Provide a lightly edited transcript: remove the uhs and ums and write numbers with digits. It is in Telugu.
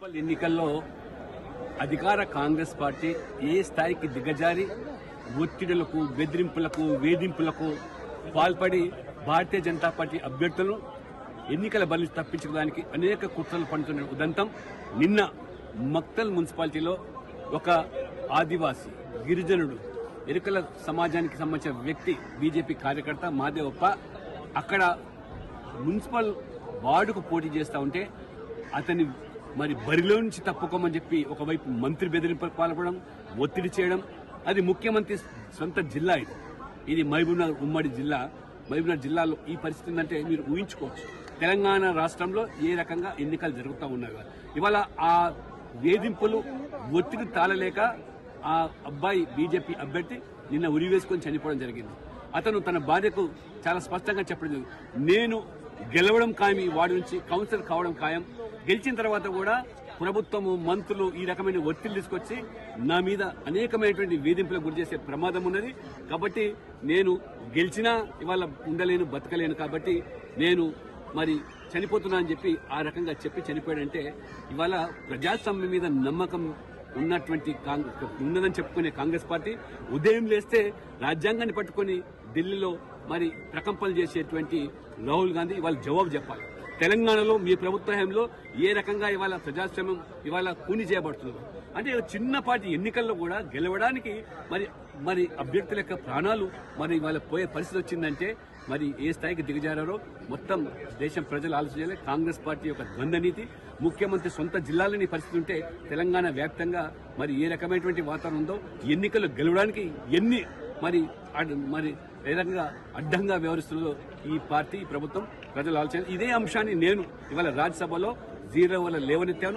మున్సిపల్ ఎన్నికల్లో అధికార కాంగ్రెస్ పార్టీ ఏ స్థాయికి దిగజారి ఒత్తిడులకు, బెదిరింపులకు, వేధింపులకు పాల్పడి భారతీయ జనతా పార్టీ అభ్యర్థులను ఎన్నికల బలి తప్పించడానికి అనేక కుట్రలు పడుతున్న ఉదంతం నిన్న మక్తల్ మున్సిపాలిటీలో ఒక ఆదివాసీ గిరిజనుడు ఎరుకల సమాజానికి సంబంధించిన వ్యక్తి బీజేపీ కార్యకర్త మాదేవప్ప అక్కడ మున్సిపల్ వార్డుకు పోటీ చేస్తూ ఉంటే అతని మరి బరిలో నుంచి తప్పుకోమని చెప్పి ఒకవైపు మంత్రి బెదిరింపులకు పాల్పడడం, ఒత్తిడి చేయడం. అది ముఖ్యమంత్రి సొంత జిల్లా. ఇది మహబూబ్నగర్ ఉమ్మడి జిల్లా. మహబూబ్నగర్ జిల్లాలో ఈ పరిస్థితి ఉందంటే మీరు ఊహించుకోవచ్చు. తెలంగాణ రాష్ట్రంలో ఏ రకంగా ఎన్నికలు జరుగుతూ ఉన్నాయి. ఇవాళ ఆ వేధింపులు, ఒత్తిడి తాళలేక ఆ అబ్బాయి బీజేపీ అభ్యర్థి నిన్న ఉరి వేసుకొని చనిపోవడం జరిగింది. అతను తన భార్యకు చాలా స్పష్టంగా చెప్పడం జరిగింది, నేను గెలవడం ఖాయం, ఈ వార్డు నుంచి కౌన్సిలర్ కావడం ఖాయం. గెలిచిన తర్వాత కూడా ప్రభుత్వము, మంత్రులు ఈ రకమైన ఒత్తిడి తీసుకొచ్చి నా మీద అనేకమైనటువంటి వేధింపులకు గురి చేసే ప్రమాదం ఉన్నది. కాబట్టి నేను గెలిచినా ఇవాళ ఉండలేను, బతకలేను. కాబట్టి నేను మరి చనిపోతున్నా అని చెప్పి ఆ రకంగా చెప్పి చనిపోయాడంటే ఇవాళ ప్రజాస్వామ్యం మీద నమ్మకం ఉన్నదని చెప్పుకునే కాంగ్రెస్ పార్టీ ఉదయం లేస్తే రాజ్యాంగాన్ని పట్టుకుని ఢిల్లీలో మరి ప్రకంపనలు చేసేటువంటి రాహుల్ గాంధీ ఇవాళ జవాబు చెప్పాలి. తెలంగాణలో మీ ప్రభుత్వ హయాంలో ఏ రకంగా ఇవాళ ప్రజాస్వామ్యం ఇవాళ కూని చేయబడుతున్నారు అంటే చిన్నపాటి ఎన్నికల్లో కూడా గెలవడానికి మరి అభ్యర్థుల యొక్క ప్రాణాలు మరి ఇవాళ పోయే పరిస్థితి వచ్చిందంటే మరి ఏ స్థాయికి దిగజారారో మొత్తం దేశం ప్రజలు ఆలోచించాలి. కాంగ్రెస్ పార్టీ యొక్క ద్వంద్వ నీతి, ముఖ్యమంత్రి సొంత జిల్లాలోని పరిస్థితి ఉంటే తెలంగాణ వ్యాప్తంగా మరి ఏ రకమైనటువంటి వాతావరణం ఉందో, ఎన్నికల్లో గెలవడానికి ఎన్ని మరి ఏ రకంగా అడ్డంగా వ్యవహరిస్తుందో ఈ పార్టీ, ఈ ప్రభుత్వం ప్రజలు ఆలోచన. ఇదే అంశాన్ని నేను ఇవాళ రాజ్యసభలో 0 వల్ల లేవనెత్తాను.